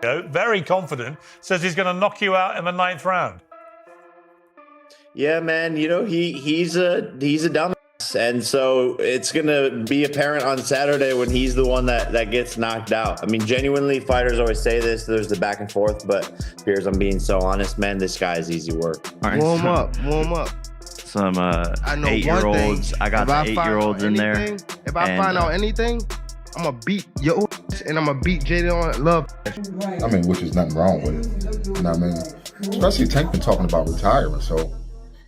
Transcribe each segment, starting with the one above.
very confident, says he's going to knock you out in the 9th round. Yeah, man. You know, he's a dumbass, and so it's gonna be apparent on Saturday when he's the one that gets knocked out. I mean, genuinely, fighters always say this. There's the back and forth, but Piers, I'm being so honest, man. This guy is easy work. All right, Warm up. Some I know 8-year-olds. I got the 8-year-olds in there. If I find out anything, I'm gonna beat your ass and I'm gonna beat Jaden on love. I mean, which is nothing wrong with it. You know what I mean? Especially Tank been talking about retiring, so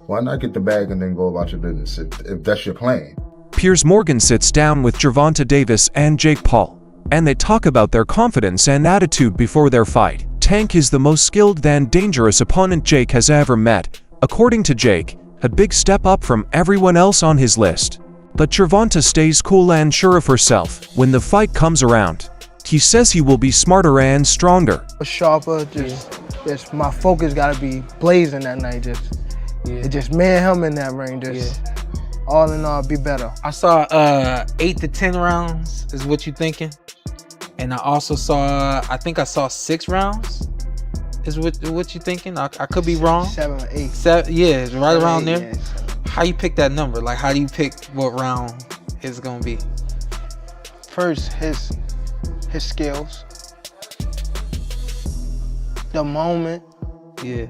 why not get the bag and then go about your business if that's your plan? Piers Morgan sits down with Gervonta Davis and Jake Paul, and they talk about their confidence and attitude before their fight. Tank is the most skilled and dangerous opponent Jake has ever met. According to Jake, a big step up from everyone else on his list. But Gervonta stays cool and sure of herself when the fight comes around. He says he will be smarter and stronger. Sharper, just my focus gotta be blazing that night. Just me and him in that ring. All in all, be better. I saw 8 to 10 rounds is what you thinking, and I also saw I think I saw 6 rounds. Is what you thinking? I could be wrong. 7 or 8. 7, yeah, it's right around there. Yeah. How you pick that number? Like, how do you pick what round it's gonna be? First, his skills, the moment. Yeah.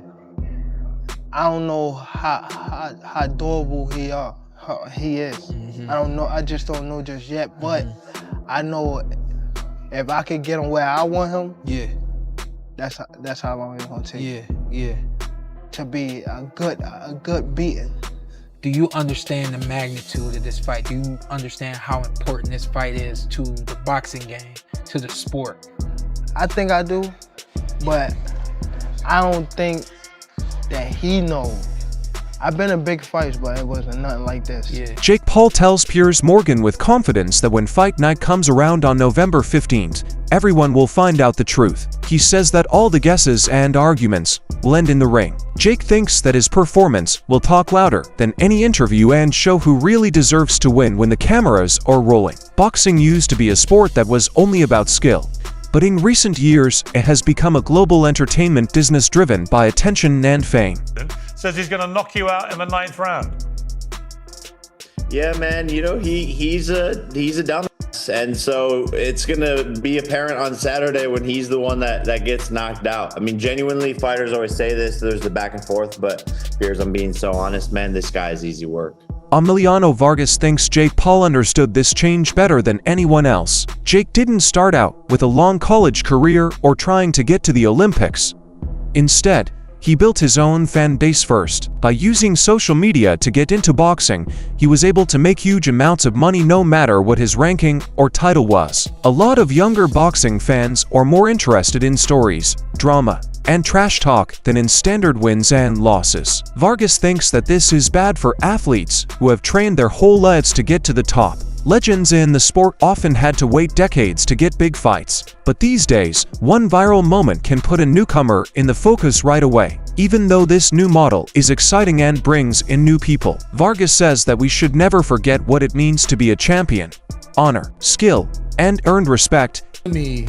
I don't know how durable he is. Mm-hmm. I don't know. I just don't know just yet. But I know if I could get him where I want him, Yeah. that's how long it's gonna take. Yeah. To be a good beating. Do you understand the magnitude of this fight? Do you understand how important this fight is to the boxing game, to the sport? I think I do, but I don't think that he knows. I've been in big fights, but it wasn't nothing like this. Yeah. Jake Paul tells Piers Morgan with confidence that when fight night comes around on November 15th, everyone will find out the truth. He says that all the guesses and arguments will end in the ring. Jake thinks that his performance will talk louder than any interview and show who really deserves to win when the cameras are rolling. Boxing used to be a sport that was only about skill, but in recent years, it has become a global entertainment business driven by attention and fame. Says he's going to knock you out in the 9th round. Yeah, man. You know, he's a dumbass, and so it's gonna be apparent on Saturday when he's the one that gets knocked out. I mean, genuinely, fighters always say this. There's the back and forth, but Piers, I'm being so honest, man. This guy is easy work. Emiliano Vargas thinks Jake Paul understood this change better than anyone else. Jake didn't start out with a long college career or trying to get to the Olympics. Instead, he built his own fan base first. By using social media to get into boxing, he was able to make huge amounts of money no matter what his ranking or title was. A lot of younger boxing fans are more interested in stories, drama, and trash talk than in standard wins and losses. Vargas thinks that this is bad for athletes who have trained their whole lives to get to the top. Legends in the sport often had to wait decades to get big fights, but these days, one viral moment can put a newcomer in the focus right away. Even though this new model is exciting and brings in new people, Vargas says that we should never forget what it means to be a champion. Honor, skill, and earned respect. Me,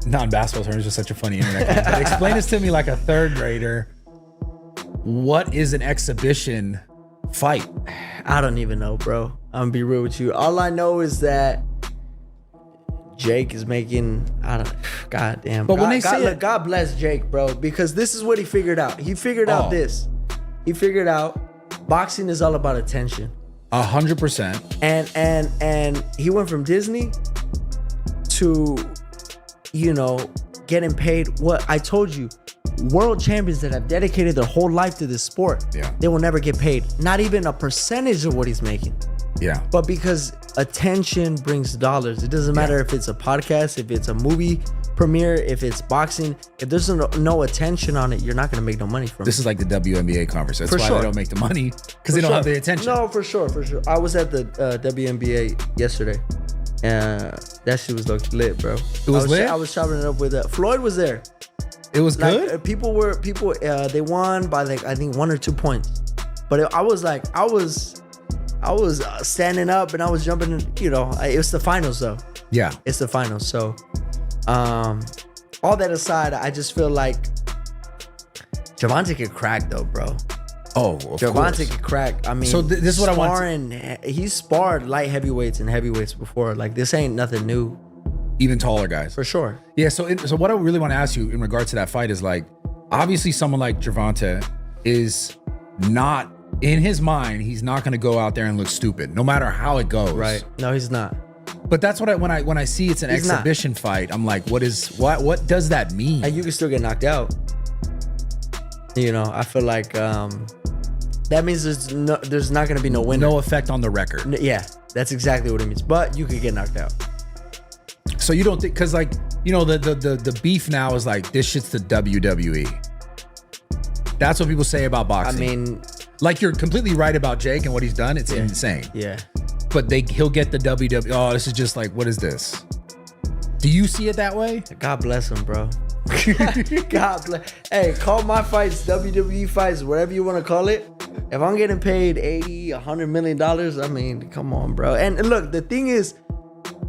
non-basketball terms, just such a funny internet game, but explain this to me like a 3rd grader. What is an exhibition fight? I don't even know, bro. I'm gonna be real with you. All I know is that Jake is making, God damn. But when they say look, God bless Jake, bro, because this is what he figured out. He figured out this. He figured out boxing is all about attention. 100%. And he went from Disney to, you know, getting paid. What I told you, world champions that have dedicated their whole life to this sport, they will never get paid. Not even a percentage of what he's making. Yeah. But because attention brings dollars. It doesn't matter if it's a podcast, if it's a movie premiere, if it's boxing. If there's no attention on it, you're not going to make no money from it. This is like the WNBA conference. That's why they don't make the money, because they don't have the attention. No, for sure. I was at the WNBA yesterday. That shit was lit, bro. It was lit? I was chopping it up with Floyd was there. It was good? Like, people, they won by like, I think 1 or 2 points. But I was standing up and I was jumping, you know, it was the finals though. Yeah. It's the finals. So, all that aside, I just feel like Gervonta could crack though, bro. Oh, of Gervonta course. could crack. I mean, So this is what I want sparring, he's sparred light heavyweights and heavyweights before. Like, this ain't nothing new. Even taller guys. For sure. Yeah, so what I really want to ask you in regards to that fight is like, obviously someone like Gervonta is not, in his mind, he's not going to go out there and look stupid, no matter how it goes. Right. No, he's not. But that's what when I see it's an He's not. exhibition fight, I'm like, what does that mean? And you can still get knocked out. You know, I feel like that means there's not going to be no winner. No effect on the record. Yeah, that's exactly what it means. But you could get knocked out. So you don't think, because like, you know, the beef now is like, this shit's the WWE. That's what people say about I boxing. mean, like, you're completely right about Jake and what he's done. It's insane. yeah. But he'll get the WWE. Oh, this is just like, what is this? Do you see it that way? God bless him, bro. God bless. Hey, call my fights WWE fights, whatever you want to call it. If I'm getting paid $80, $100 million, I mean, come on, bro. And look, the thing is,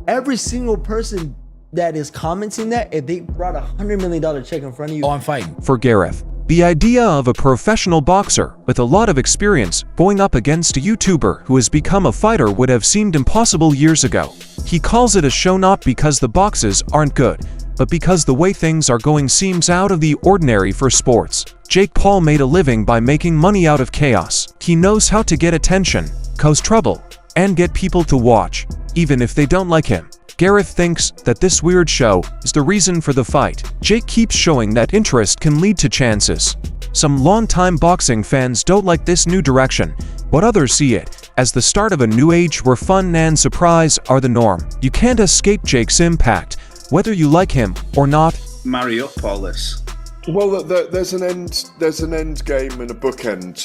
every single person that is commenting that, if they brought $100 million check in front of you, Oh, I'm fighting. For Gareth, the idea of a professional boxer with a lot of experience going up against a YouTuber who has become a fighter would have seemed impossible years ago. He calls it a show not because the boxes aren't good, but because the way things are going seems out of the ordinary for sports. Jake Paul made a living by making money out of chaos. He knows how to get attention, cause trouble, and get people to watch, even if they don't like him. Gareth thinks that this weird show is the reason for the fight. Jake keeps showing that interest can lead to chances. Some longtime boxing fans don't like this new direction, but others see it as the start of a new age where fun and surprise are the norm. You can't escape Jake's impact, whether you like him or not. Marry up all this. Well, there's an end game and a bookend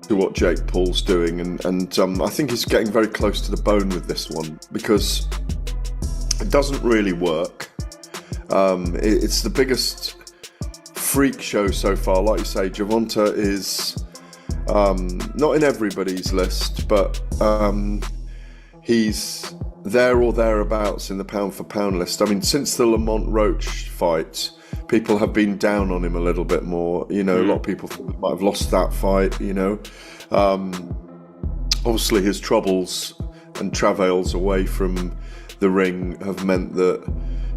to what Jake Paul's doing, and I think he's getting very close to the bone with this one, because it doesn't really work. It's the biggest freak show so far. Like you say, Gervonta is not in everybody's list, but he's there or thereabouts in the pound for pound list. I mean, since the Lamont Roach fight, people have been down on him a little bit more. You know, a lot of people might have lost that fight, you know. Obviously his troubles and travails away from the ring have meant that,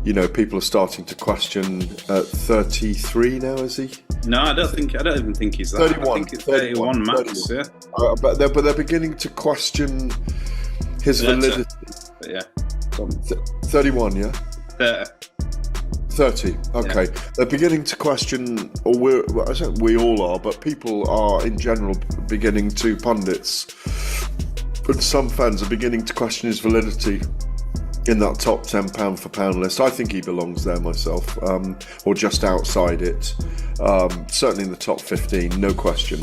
you know, people are starting to question at 33 now, is he? No, I don't even think he's that. 31. I think it's 31 max, 31. Yeah. But they're beginning to question his validity. But yeah. 31, yeah? 30. Okay. Yeah. They're beginning to question, or I said we all are, but people are in general beginning to, pundits, but some fans are beginning to question his validity in that top 10 pound for pound list. I think he belongs there myself, or just outside it. Certainly in the top 15, no question.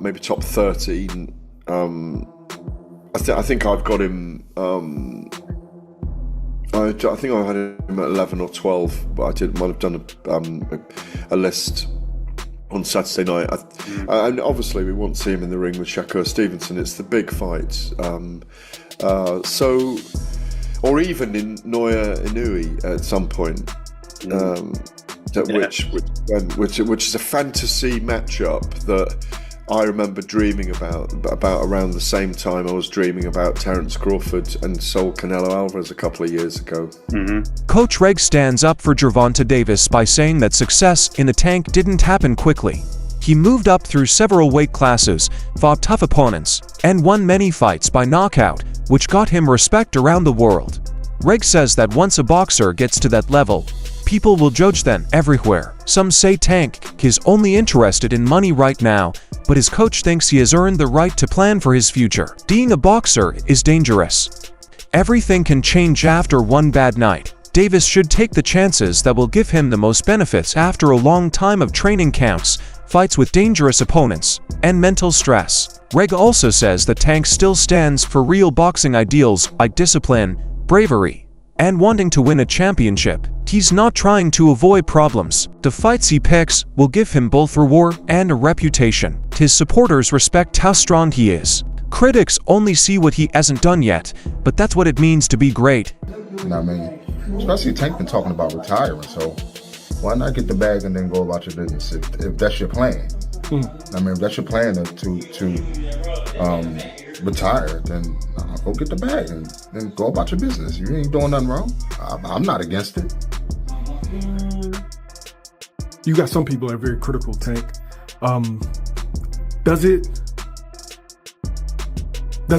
Maybe top 13. I think I've got him. I think I had him at 11 or 12, but might have done a list on Saturday night. And obviously we want to see him in the ring with Shakur Stevenson. It's the big fight. Or even in Naoya Inoue at some point, which is a fantasy matchup that I remember dreaming about around the same time I was dreaming about Terence Crawford and Saul Canelo Alvarez a couple of years ago. Coach Reg stands up for Gervonta Davis by saying that success in the tank didn't happen quickly. He moved up through several weight classes, fought tough opponents, and won many fights by knockout, which got him respect around the world. Reg says that once a boxer gets to that level, people will judge them everywhere. Some say Tank is only interested in money right now, but his coach thinks he has earned the right to plan for his future. Being a boxer is dangerous. Everything can change after one bad night. Davis should take the chances that will give him the most benefits after a long time of training camps, fights with dangerous opponents, and mental stress. Reg also says that Tank still stands for real boxing ideals like discipline, bravery, and wanting to win a championship. He's not trying to avoid problems. The fights he picks will give him both reward and a reputation. His supporters respect how strong he is. Critics only see what he hasn't done yet, but that's what it means to be great. You know what I mean? Especially Tank been talking about retiring, so why not get the bag and then go about your business if that's your plan? I mean, if that's your plan to retire, then go get the bag and then go about your business. You ain't doing nothing wrong. I'm not against it. You got some people that are very critical, Tank. Does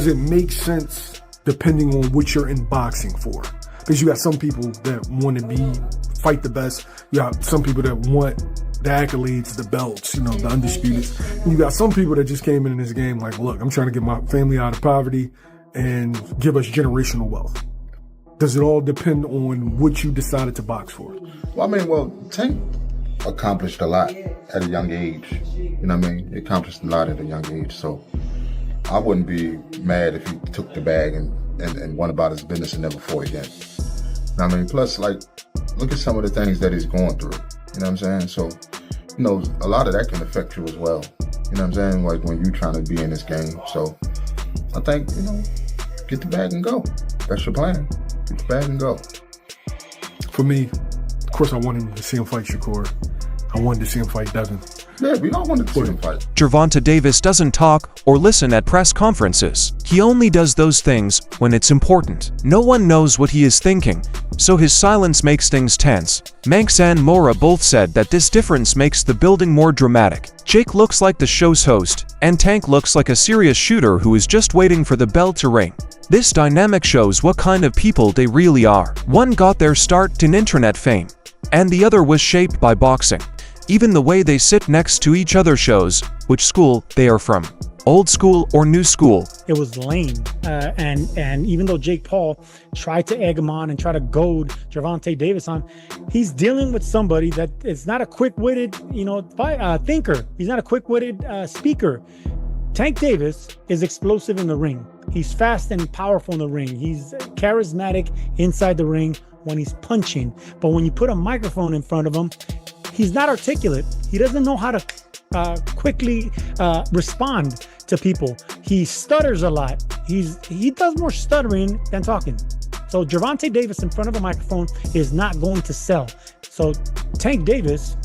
it make sense depending on what you're in boxing for? Because you got some people that want to fight the best. You got some people that want the accolades, the belts, the undisputed. And you got some people that just came in this game like, look, I'm trying to get my family out of poverty and give us generational wealth. Does it all depend on what you decided to box for? Well, Tank accomplished a lot at a young age. You know what I mean? He accomplished a lot at a young age. So I wouldn't be mad if he took the bag and went about his business and never fought again. You know what I mean? Plus, look at some of the things that he's going through. You know what I'm saying? So, a lot of that can affect you as well. You know what I'm saying? Like when you're trying to be in this game. So I think, get the bag and go. That's your plan. Get the bag and go. For me, of course, I wanted to see him fight Shakur. I wanted to see him fight Devin. Yeah, we all wanted to see him fight. Gervonta Davis doesn't talk or listen at press conferences. He only does those things when it's important. No one knows what he is thinking, so his silence makes things tense. Manx and Mora both said that this difference makes the building more dramatic. Jake looks like the show's host, and Tank looks like a serious shooter who is just waiting for the bell to ring. This dynamic shows what kind of people they really are. One got their start in internet fame, and the other was shaped by boxing. Even the way they sit next to each other shows which school they are from. Old school or new school. It was lame. And even though Jake Paul tried to egg him on and try to goad Gervonta Davis on, he's dealing with somebody that is not a quick-witted, thinker. He's not a quick-witted speaker. Tank Davis is explosive in the ring. He's fast and powerful in the ring. He's charismatic inside the ring when he's punching. But when you put a microphone in front of him, he's not articulate. He doesn't know how to quickly respond to people. He stutters a lot. He does more stuttering than talking. So Gervonta Davis in front of a microphone is not going to sell. So Tank Davis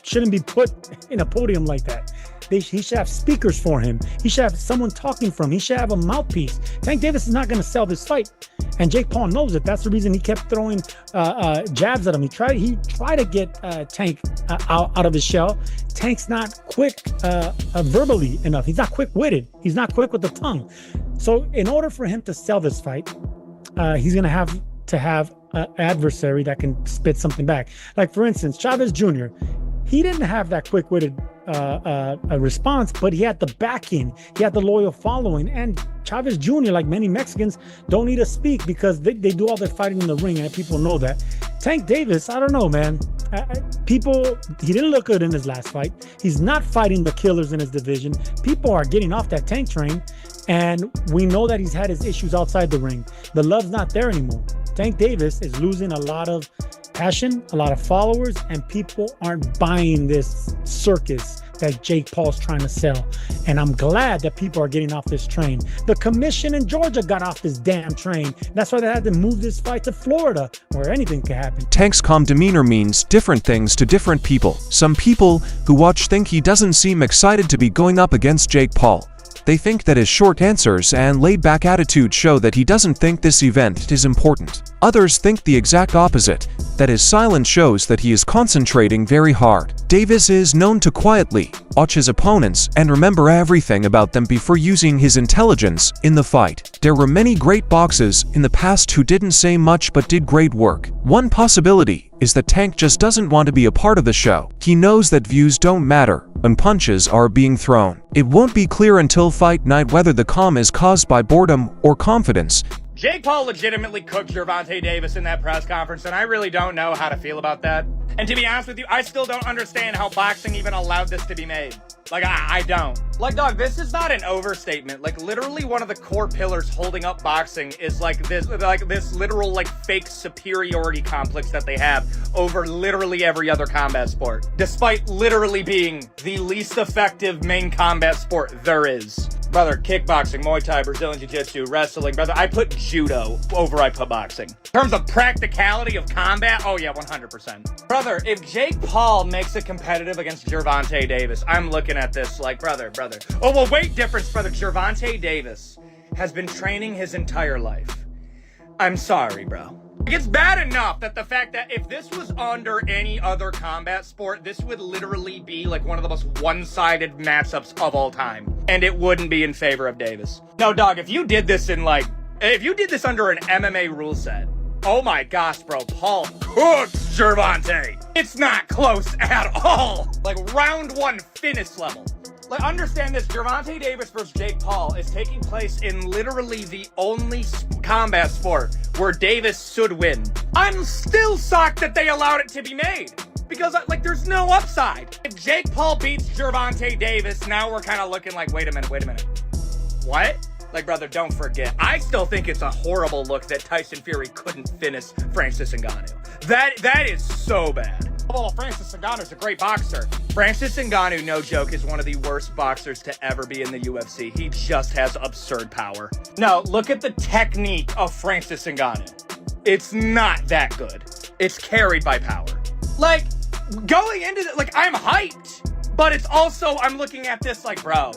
shouldn't be put in a podium like that. He should have speakers for him. He should have someone talking for him. He should have a mouthpiece. Tank Davis is not going to sell this fight. And Jake Paul knows it. That's the reason he kept throwing jabs at him. He tried to get Tank out of his shell. Tank's not quick verbally enough. He's not quick-witted. He's not quick with the tongue. So in order for him to sell this fight, he's going to have an adversary that can spit something back. Like, for instance, Chavez Jr., he didn't have that quick-witted response, but he had the backing, he had the loyal following. And Chavez Jr., like many Mexicans, don't need to speak because they do all their fighting in the ring, and people know that. Tank Davis, I don't know, man. He didn't look good in his last fight. He's not fighting the killers in his division. People are getting off that Tank train, and we know that he's had his issues outside the ring. The love's not there anymore. Tank Davis is losing a lot of passion, a lot of followers, and people aren't buying this circus that Jake Paul's trying to sell. And I'm glad that people are getting off this train. The commission in Georgia got off this damn train. That's why they had to move this fight to Florida, where anything can happen. Tank's calm demeanor means different things to different people. Some people who watch think he doesn't seem excited to be going up against Jake Paul. They think that his short answers and laid-back attitude show that he doesn't think this event is important. Others think the exact opposite, that his silence shows that he is concentrating very hard. Davis is known to quietly watch his opponents and remember everything about them before using his intelligence in the fight. There were many great boxers in the past who didn't say much but did great work. One possibility is that Tank just doesn't want to be a part of the show. He knows that views don't matter when punches are being thrown. It won't be clear until fight night whether the calm is caused by boredom or confidence. Jake Paul legitimately cooked Gervonta Davis in that press conference, and I really don't know how to feel about that. And to be honest with you, I still don't understand how boxing even allowed this to be made. Like, I don't. Like, dog, this is not an overstatement. Like, literally one of the core pillars holding up boxing is this literal, fake superiority complex that they have over literally every other combat sport. Despite literally being the least effective main combat sport there is. Brother, kickboxing, Muay Thai, Brazilian Jiu-Jitsu, wrestling. Brother, I put judo over I put boxing. In terms of practicality of combat, oh yeah, 100%. Brother, if Jake Paul makes it competitive against Gervonta Davis, I'm looking at this like, brother. Oh, well, weight difference, brother. Gervonta Davis has been training his entire life. I'm sorry, bro. It's bad enough that the fact that if this was under any other combat sport, this would literally be like one of the most one-sided matchups of all time. And it wouldn't be in favor of Davis. No, dog, if you did this under an MMA rule set, oh my gosh, bro, Paul cooks Gervonta. It's not close at all. Like round one finish level. Like, understand this, Gervonta Davis versus Jake Paul is taking place in literally the only combat sport where Davis should win. I'm still shocked that they allowed it to be made. Because, like, there's no upside. If Jake Paul beats Gervonta Davis, now we're kind of looking like, wait a minute. What? Like, brother, don't forget. I still think it's a horrible look that Tyson Fury couldn't finish Francis Ngannou. That is so bad. Well, Francis Ngannou's a great boxer. Francis Ngannou, no joke, is one of the worst boxers to ever be in the UFC. He just has absurd power. No, look at the technique of Francis Ngannou. It's not that good. It's carried by power. Like, going into it, like, I'm hyped, but it's also, I'm looking at this like, bro,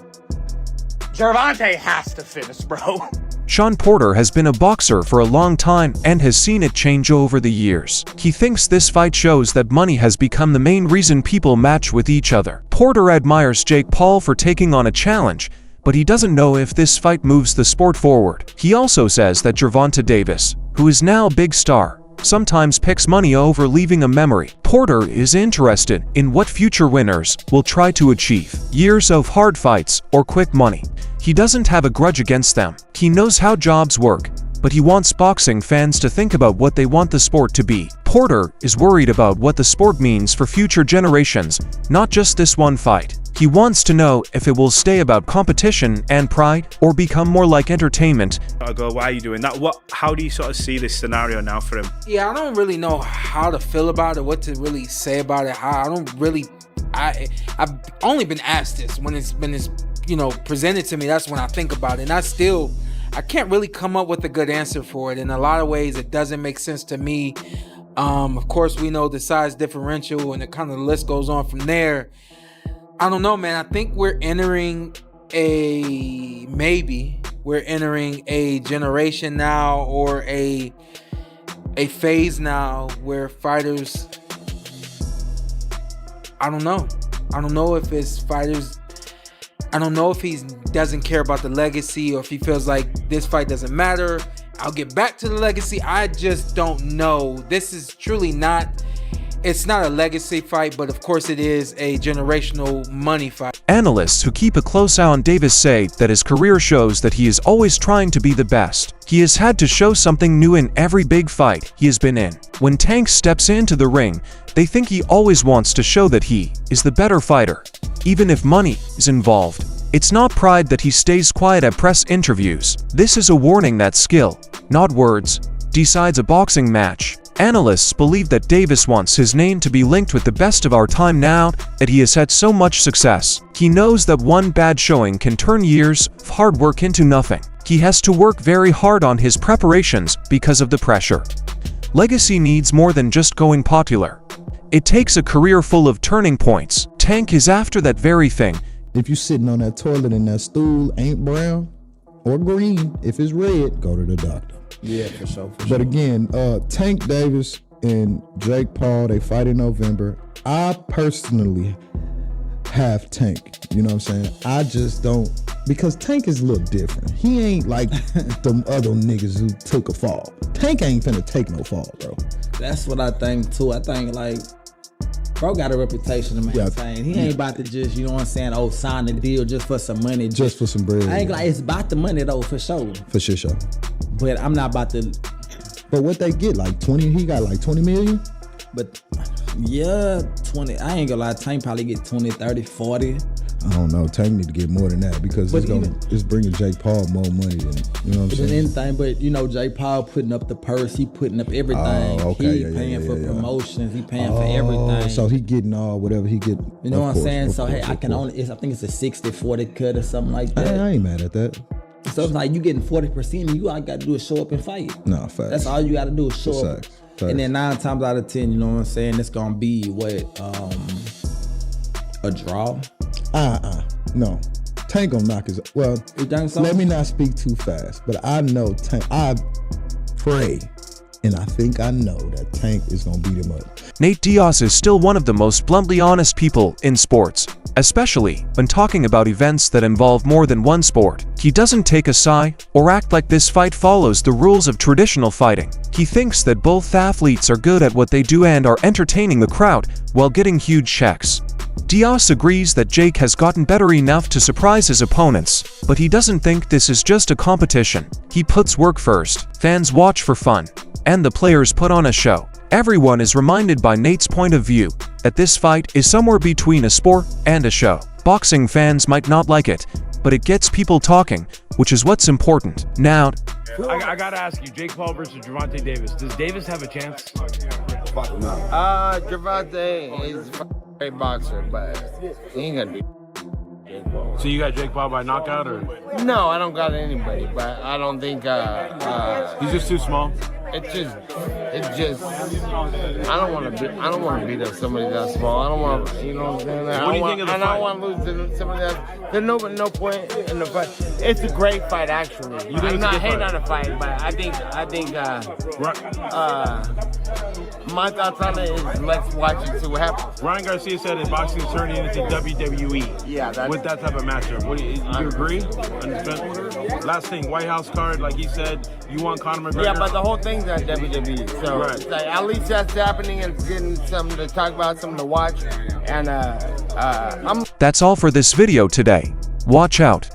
Gervonta has to finish, bro. Sean Porter has been a boxer for a long time and has seen it change over the years. He thinks this fight shows that money has become the main reason people match with each other. Porter admires Jake Paul for taking on a challenge, but he doesn't know if this fight moves the sport forward. He also says that Gervonta Davis, who is now a big star, sometimes picks money over leaving a memory. Porter is interested in what future winners will try to achieve. Years of hard fights or quick money. He doesn't have a grudge against them. He knows how jobs work, but he wants boxing fans to think about what they want the sport to be. Porter is worried about what the sport means for future generations, not just this one fight. He wants to know if it will stay about competition and pride or become more like entertainment. I go, why are you doing that? How do you sort of see this scenario now for him? Yeah, I don't really know how to feel about it, what to really say about it. I've only been asked this when it's presented to me. That's when I think about it. And I can't really come up with a good answer for it. In a lot of ways, it doesn't make sense to me. Of course, we know the size differential and the list goes on from there. I don't know, man. I think we're entering a generation now, or a phase now where fighters, I don't know if it's fighters, I don't know if he doesn't care about the legacy, or if he feels like this fight doesn't matter, I'll get back to the legacy. I just don't know. This is truly it's not a legacy fight, but of course it is a generational money fight. Analysts who keep a close eye on Davis say that his career shows that he is always trying to be the best. He has had to show something new in every big fight he has been in. When Tank steps into the ring, they think he always wants to show that he is the better fighter, even if money is involved. It's not pride that he stays quiet at press interviews. This is a warning that skill, not words, decides a boxing match. Analysts believe that Davis wants his name to be linked with the best of our time now that he has had so much success. He knows that one bad showing can turn years of hard work into nothing. He has to work very hard on his preparations because of the pressure. Legacy needs more than just going popular. It takes a career full of turning points. Tank is after that very thing. If you're sitting on that toilet and that stool ain't brown or green, if it's red, go to the doctor. Yeah, for sure. But again, Tank Davis and Jake Paul, they fight in November. I personally have Tank, you know what I'm saying? I just don't, because Tank is a little different. He ain't like them other niggas who took a fall. Tank ain't finna take no fall, bro. That's what I think too. I think like, bro got a reputation to maintain. He ain't about to just, you know what I'm saying, sign the deal just for some money. Just for some bread. I ain't like, it's about the money though, for sure. For sure. But I'm not about to. But what they get, like 20, he got like 20 million? But yeah, 20, I ain't gonna lie, Tank probably get 20, 30, 40. I don't know. Tank need to get more than that because it's bringing Jake Paul more money than, you know what I'm saying? Anything, but you know, Jake Paul putting up the purse, he putting up everything. Oh, okay. He paying for promotions, he paying for everything. So he getting all whatever he get. You know what I'm saying? So hey, I can only, I think it's a 60-40 cut or something like that. I ain't mad at that. So it's like you getting 40%, and you all got to do is show up and fight. No, facts. That's all you got to do is show up. Facts. And then 9 times out of 10, you know what I'm saying? It's gonna be a draw. No. Tank gonna knock his. Well, let me not speak too fast, but I know Tank. I pray, and I think I know that Tank is gonna beat him up. Nate Diaz is still one of the most bluntly honest people in sports, especially when talking about events that involve more than one sport. He doesn't take a side or act like this fight follows the rules of traditional fighting. He thinks that both athletes are good at what they do and are entertaining the crowd while getting huge checks. Diaz agrees that Jake has gotten better enough to surprise his opponents, but he doesn't think this is just a competition. He puts work first, fans watch for fun, and the players put on a show. Everyone is reminded by Nate's point of view that this fight is somewhere between a sport and a show. Boxing fans might not like it, but it gets people talking, which is what's important. Now, I gotta ask you, Jake Paul versus Gervonta Davis. Does Davis have a chance? Fuck no. Gervonta is a great boxer, but he ain't gonna be. So you got Jake Paul by knockout, or? No, I don't got anybody, but I don't think he's just too small. It's just I don't want to beat up somebody that small. I don't want to, you know what I'm saying? What do you think of the fight? I don't want to lose to somebody that. There's no point in the fight. It's a great fight, actually. I'm not hating on the fight, but I think my thoughts on it is let's watch it, see what happens. Ryan Garcia said that boxing is turning into WWE. Yeah, with that type of matchup. What do you agree? Last thing, White House card, like he said, you want Conor McGregor? Yeah, but the whole thing's on WWE, so it's like, at least that's happening and getting something to talk about, something to watch, and that's all for this video today. Watch out.